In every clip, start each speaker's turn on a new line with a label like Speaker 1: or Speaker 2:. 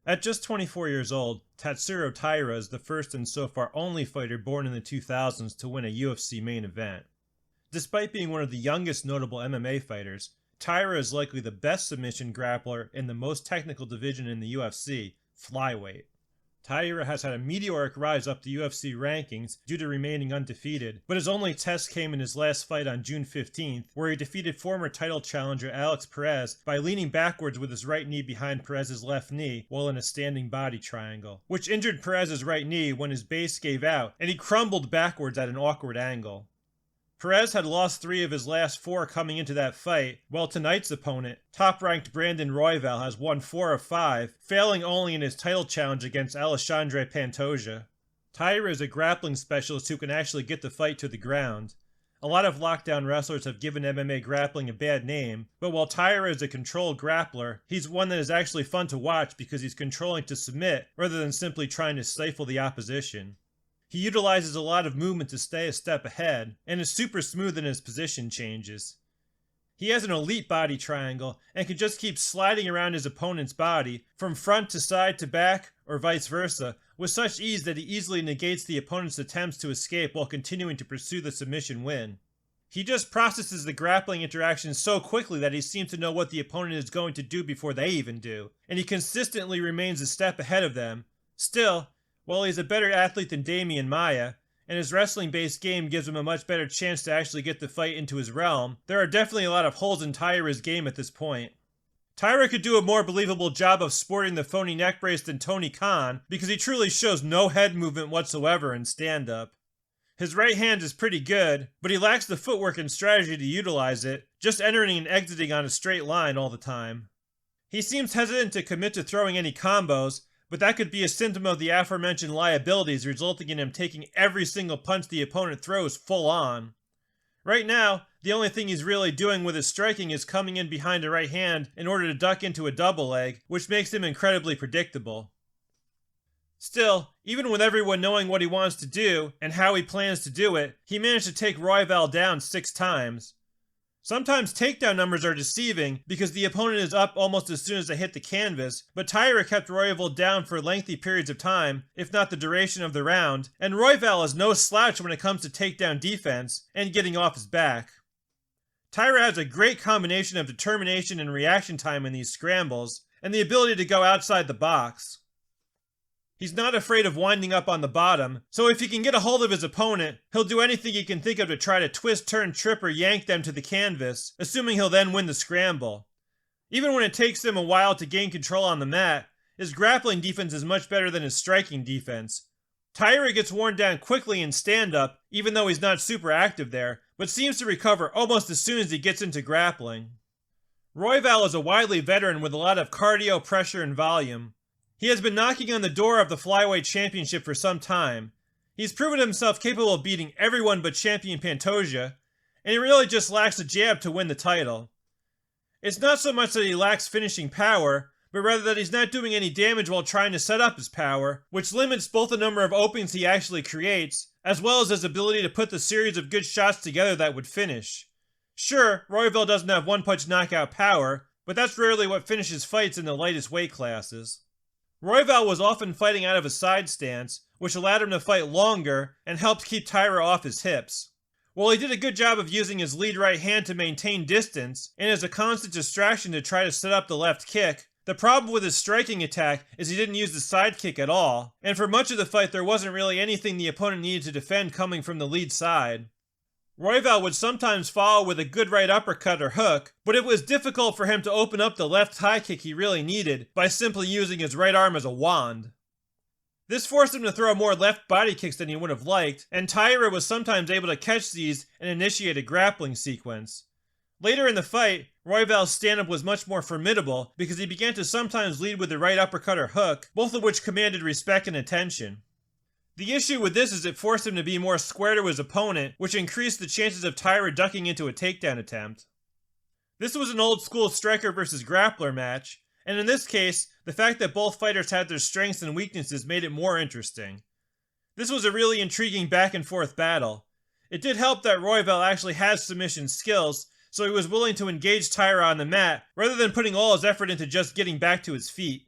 Speaker 1: At just 24 years old, Tatsuro Taira is the first and so far only fighter born in the 2000s to win a UFC main event. Despite being one of the youngest notable MMA fighters, Taira is likely the best submission grappler in the most technical division in the UFC, flyweight. Taira has had a meteoric rise up the UFC rankings due to remaining undefeated, but his only test came in his last fight on June 15th, where he defeated former title challenger Alex Perez by leaning backwards with his right knee behind Perez's left knee while in a standing body triangle, which injured Perez's right knee when his base gave out and he crumbled backwards at an awkward angle. Perez had lost 3 of his last 4 coming into that fight, while tonight's opponent, top-ranked Brandon Royval, has won 4 of 5, failing only in his title challenge against Alexandre Pantoja. Taira is a grappling specialist who can actually get the fight to the ground. A lot of lockdown wrestlers have given MMA grappling a bad name, but while Taira is a controlled grappler, he's one that is actually fun to watch because he's controlling to submit rather than simply trying to stifle the opposition. He utilizes a lot of movement to stay a step ahead, and is super smooth in his position changes. He has an elite body triangle, and can just keep sliding around his opponent's body, from front to side to back, or vice versa, with such ease that he easily negates the opponent's attempts to escape while continuing to pursue the submission win. He just processes the grappling interactions so quickly that he seems to know what the opponent is going to do before they even do, and he consistently remains a step ahead of them. Still, while he's a better athlete than Damian Maia, and his wrestling-based game gives him a much better chance to actually get the fight into his realm, there are definitely a lot of holes in Taira's game at this point. Taira could do a more believable job of sporting the phony neck brace than Tony Khan, because he truly shows no head movement whatsoever in stand-up. His right hand is pretty good, but he lacks the footwork and strategy to utilize it, just entering and exiting on a straight line all the time. He seems hesitant to commit to throwing any combos, but that could be a symptom of the aforementioned liabilities resulting in him taking every single punch the opponent throws full on. Right now, the only thing he's really doing with his striking is coming in behind a right hand in order to duck into a double leg, which makes him incredibly predictable. Still, even with everyone knowing what he wants to do and how he plans to do it, he managed to take Royval down 6 times. Sometimes takedown numbers are deceiving because the opponent is up almost as soon as they hit the canvas, but Taira kept Royval down for lengthy periods of time, if not the duration of the round, and Royval is no slouch when it comes to takedown defense and getting off his back. Taira has a great combination of determination and reaction time in these scrambles, and the ability to go outside the box. He's not afraid of winding up on the bottom, so if he can get a hold of his opponent, he'll do anything he can think of to try to twist, turn, trip, or yank them to the canvas, assuming he'll then win the scramble. Even when it takes him a while to gain control on the mat, his grappling defense is much better than his striking defense. Taira gets worn down quickly in stand-up, even though he's not super active there, but seems to recover almost as soon as he gets into grappling. Royval is a wily veteran with a lot of cardio, pressure, and volume. He has been knocking on the door of the flyweight championship for some time. He's proven himself capable of beating everyone but champion Pantoja, and he really just lacks a jab to win the title. It's not so much that he lacks finishing power, but rather that he's not doing any damage while trying to set up his power, which limits both the number of openings he actually creates, as well as his ability to put the series of good shots together that would finish. Sure, Royval doesn't have one-punch knockout power, but that's rarely what finishes fights in the lightest weight classes. Royval was often fighting out of a side stance, which allowed him to fight longer and helped keep Taira off his hips. While he did a good job of using his lead right hand to maintain distance, and as a constant distraction to try to set up the left kick, the problem with his striking attack is he didn't use the side kick at all, and for much of the fight there wasn't really anything the opponent needed to defend coming from the lead side. Royval would sometimes follow with a good right uppercut or hook, but it was difficult for him to open up the left high kick he really needed by simply using his right arm as a wand. This forced him to throw more left body kicks than he would have liked, and Taira was sometimes able to catch these and initiate a grappling sequence. Later in the fight, Royval's stand-up was much more formidable because he began to sometimes lead with the right uppercut or hook, both of which commanded respect and attention. The issue with this is it forced him to be more square to his opponent, which increased the chances of Taira ducking into a takedown attempt. This was an old school striker versus grappler match, and in this case, the fact that both fighters had their strengths and weaknesses made it more interesting. This was a really intriguing back and forth battle. It did help that Royval actually has submission skills, so he was willing to engage Taira on the mat, rather than putting all his effort into just getting back to his feet.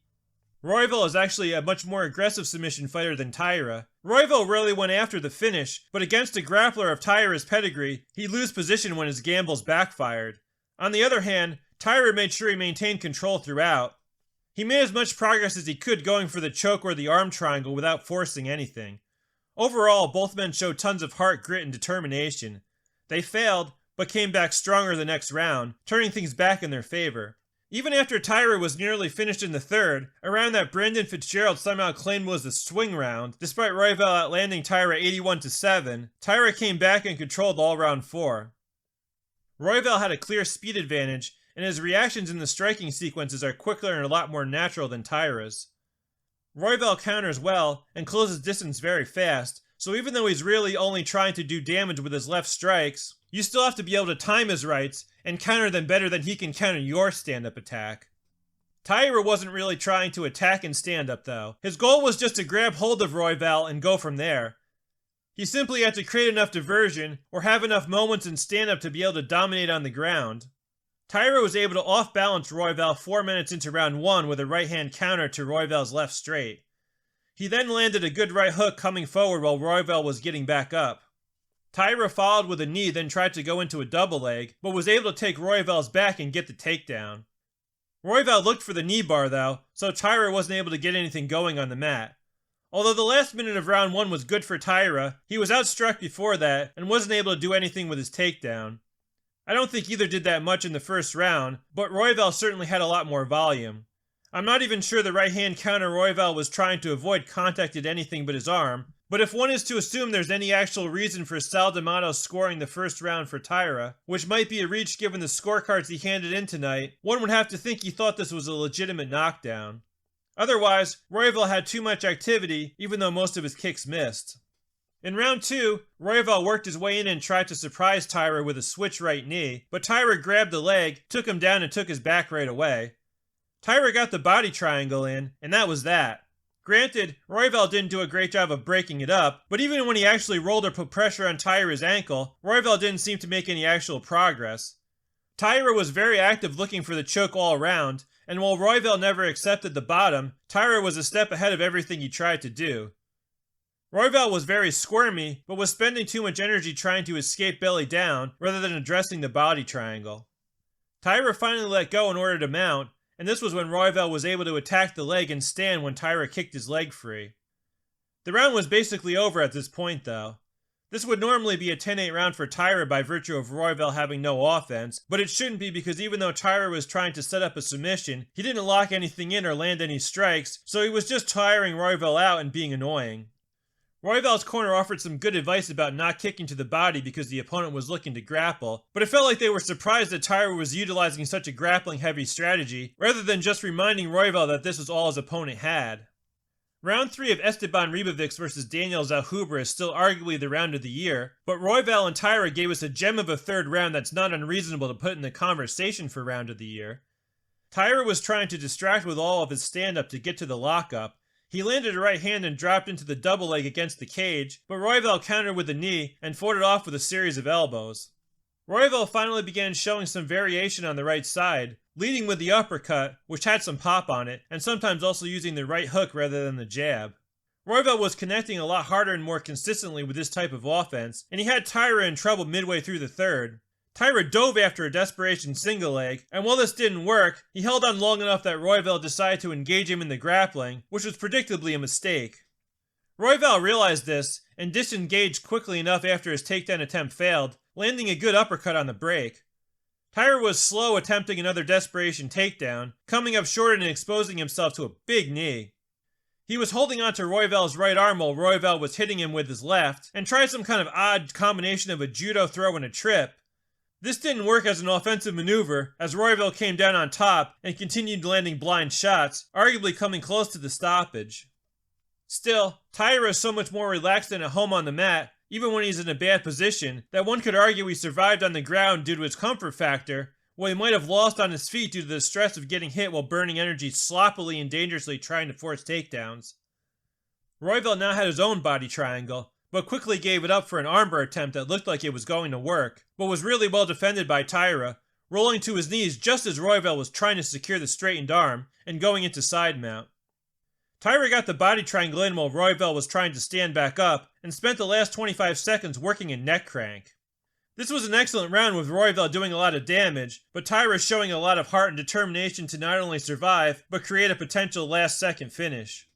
Speaker 1: Royval is actually a much more aggressive submission fighter than Taira. Royval really went after the finish, but against a grappler of Taira's pedigree, he'd lose position when his gambles backfired. On the other hand, Taira made sure he maintained control throughout. He made as much progress as he could going for the choke or the arm triangle without forcing anything. Overall, both men showed tons of heart, grit, and determination. They failed, but came back stronger the next round, turning things back in their favor. Even after Taira was nearly finished in the third, a round that Brandon Fitzgerald somehow claimed was the swing round, despite Royval outlanding Taira 81-7, Taira came back and controlled all round 4. Royval had a clear speed advantage, and his reactions in the striking sequences are quicker and a lot more natural than Taira's. Royval counters well and closes distance very fast, so even though he's really only trying to do damage with his left strikes, you still have to be able to time his rights and counter them better than he can counter your stand-up attack. Taira wasn't really trying to attack in stand-up though. His goal was just to grab hold of Royval and go from there. He simply had to create enough diversion or have enough moments in stand-up to be able to dominate on the ground. Taira was able to off-balance Royval 4 minutes into round 1 with a right-hand counter to Royval's left straight. He then landed a good right hook coming forward while Royval was getting back up. Taira followed with a knee, then tried to go into a double leg, but was able to take Royval's back and get the takedown. Royval looked for the knee bar though, so Taira wasn't able to get anything going on the mat. Although the last minute of round 1 was good for Taira, he was outstruck before that and wasn't able to do anything with his takedown. I don't think either did that much in the first round, but Royval certainly had a lot more volume. I'm not even sure the right-hand counter Royval was trying to avoid contacted anything but his arm, but if one is to assume there's any actual reason for Sal D'Amato scoring the first round for Taira, which might be a reach given the scorecards he handed in tonight, one would have to think he thought this was a legitimate knockdown. Otherwise, Royval had too much activity, even though most of his kicks missed. In round 2, Royval worked his way in and tried to surprise Taira with a switch right knee, but Taira grabbed the leg, took him down and took his back right away. Taira got the body triangle in, and that was that. Granted, Royval didn't do a great job of breaking it up, but even when he actually rolled or put pressure on Taira's ankle, Royval didn't seem to make any actual progress. Taira was very active looking for the choke all around, and while Royval never accepted the bottom, Taira was a step ahead of everything he tried to do. Royval was very squirmy, but was spending too much energy trying to escape belly down rather than addressing the body triangle. Taira finally let go in order to mount, and this was when Royval was able to attack the leg and stand when Taira kicked his leg free. The round was basically over at this point though. This would normally be a 10-8 round for Taira by virtue of Royval having no offense, but it shouldn't be because even though Taira was trying to set up a submission, he didn't lock anything in or land any strikes, so he was just tiring Royval out and being annoying. Royval's corner offered some good advice about not kicking to the body because the opponent was looking to grapple, but it felt like they were surprised that Taira was utilizing such a grappling-heavy strategy, rather than just reminding Royval that this was all his opponent had. Round 3 of Esteban Ribovics vs Daniel Zalhubra is still arguably the round of the year, but Royval and Taira gave us a gem of a third round that's not unreasonable to put in the conversation for round of the year. Taira was trying to distract with all of his stand-up to get to the lockup. He landed a right hand and dropped into the double leg against the cage, but Royval countered with a knee and fought it off with a series of elbows. Royval finally began showing some variation on the right side, leading with the uppercut, which had some pop on it, and sometimes also using the right hook rather than the jab. Royval was connecting a lot harder and more consistently with this type of offense, and he had Taira in trouble midway through the third. Taira dove after a desperation single leg, and while this didn't work, he held on long enough that Royval decided to engage him in the grappling, which was predictably a mistake. Royval realized this, and disengaged quickly enough after his takedown attempt failed, landing a good uppercut on the break. Taira was slow attempting another desperation takedown, coming up short and exposing himself to a big knee. He was holding onto Royval's right arm while Royval was hitting him with his left, and tried some kind of odd combination of a judo throw and a trip. This didn't work as an offensive maneuver, as Royval came down on top and continued landing blind shots, arguably coming close to the stoppage. Still, Taira is so much more relaxed and at home on the mat, even when he's in a bad position, that one could argue he survived on the ground due to his comfort factor, while he might have lost on his feet due to the stress of getting hit while burning energy sloppily and dangerously trying to force takedowns. Royval now had his own body triangle, but quickly gave it up for an armbar attempt that looked like it was going to work, but was really well defended by Taira, rolling to his knees just as Royval was trying to secure the straightened arm and going into side mount. Taira got the body triangle in while Royval was trying to stand back up, and spent the last 25 seconds working a neck crank. This was an excellent round with Royval doing a lot of damage, but Taira showing a lot of heart and determination to not only survive, but create a potential last-second finish.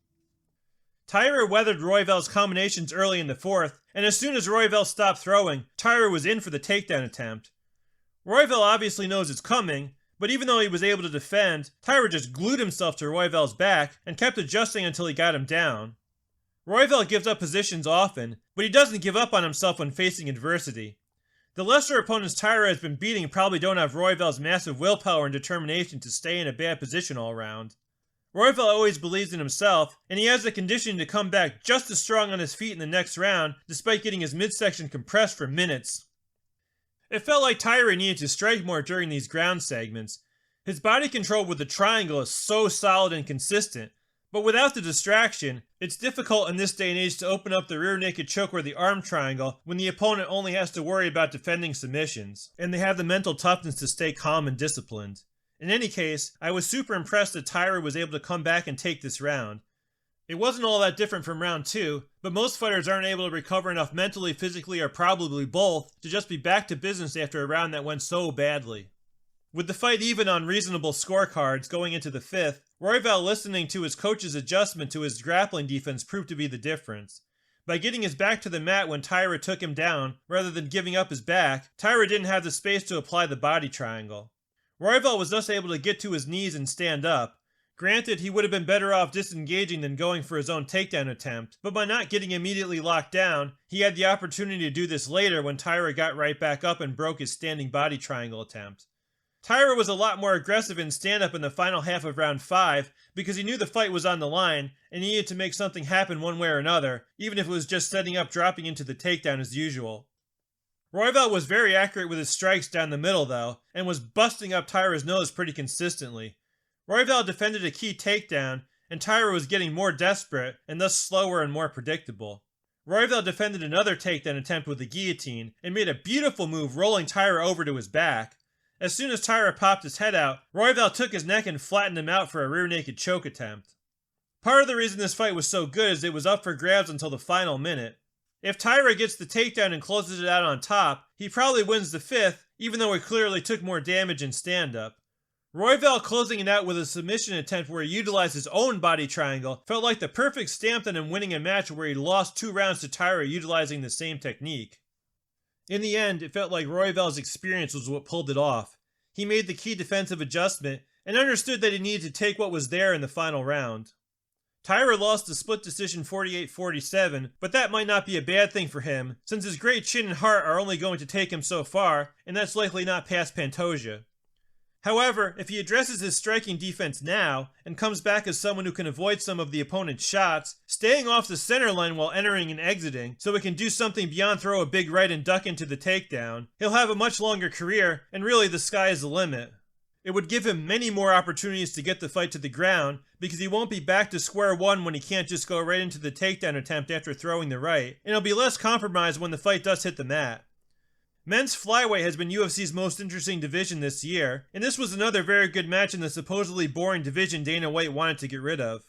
Speaker 1: Taira weathered Royval's combinations early in the fourth, and as soon as Royval stopped throwing, Taira was in for the takedown attempt. Royval obviously knows it's coming, but even though he was able to defend, Taira just glued himself to Royval's back and kept adjusting until he got him down. Royval gives up positions often, but he doesn't give up on himself when facing adversity. The lesser opponents Taira has been beating probably don't have Royval's massive willpower and determination to stay in a bad position all round. Royval always believes in himself, and he has the conditioning to come back just as strong on his feet in the next round, despite getting his midsection compressed for minutes. It felt like Taira needed to strike more during these ground segments. His body control with the triangle is so solid and consistent, but without the distraction, it's difficult in this day and age to open up the rear naked choke or the arm triangle when the opponent only has to worry about defending submissions, and they have the mental toughness to stay calm and disciplined. In any case, I was super impressed that Taira was able to come back and take this round. It wasn't all that different from round 2, but most fighters aren't able to recover enough mentally, physically, or probably both to just be back to business after a round that went so badly. With the fight even on reasonable scorecards going into the 5th, Royval listening to his coach's adjustment to his grappling defense proved to be the difference. By getting his back to the mat when Taira took him down, rather than giving up his back, Taira didn't have the space to apply the body triangle. Royval was thus able to get to his knees and stand up. Granted, he would have been better off disengaging than going for his own takedown attempt, but by not getting immediately locked down, he had the opportunity to do this later when Taira got right back up and broke his standing body triangle attempt. Taira was a lot more aggressive in stand-up in the final half of round 5 because he knew the fight was on the line and he needed to make something happen one way or another, even if it was just setting up dropping into the takedown as usual. Royval was very accurate with his strikes down the middle though, and was busting up Taira's nose pretty consistently. Royval defended a key takedown, and Taira was getting more desperate and thus slower and more predictable. Royval defended another takedown attempt with the guillotine and made a beautiful move rolling Taira over to his back. As soon as Taira popped his head out, Royval took his neck and flattened him out for a rear naked choke attempt. Part of the reason this fight was so good is it was up for grabs until the final minute. If Taira gets the takedown and closes it out on top, he probably wins the 5th, even though he clearly took more damage in stand-up. Royval closing it out with a submission attempt where he utilized his own body triangle felt like the perfect stamp on him winning a match where he lost 2 rounds to Taira utilizing the same technique. In the end, it felt like Royval's experience was what pulled it off. He made the key defensive adjustment and understood that he needed to take what was there in the final round. Taira lost the split decision 48-47, but that might not be a bad thing for him, since his great chin and heart are only going to take him so far, and that's likely not past Pantoja. However, if he addresses his striking defense now, and comes back as someone who can avoid some of the opponent's shots, staying off the center line while entering and exiting, so he can do something beyond throw a big right and duck into the takedown, he'll have a much longer career, and really the sky is the limit. It would give him many more opportunities to get the fight to the ground, because he won't be back to square one when he can't just go right into the takedown attempt after throwing the right, and he'll be less compromised when the fight does hit the mat. Men's flyweight has been UFC's most interesting division this year, and this was another very good match in the supposedly boring division Dana White wanted to get rid of.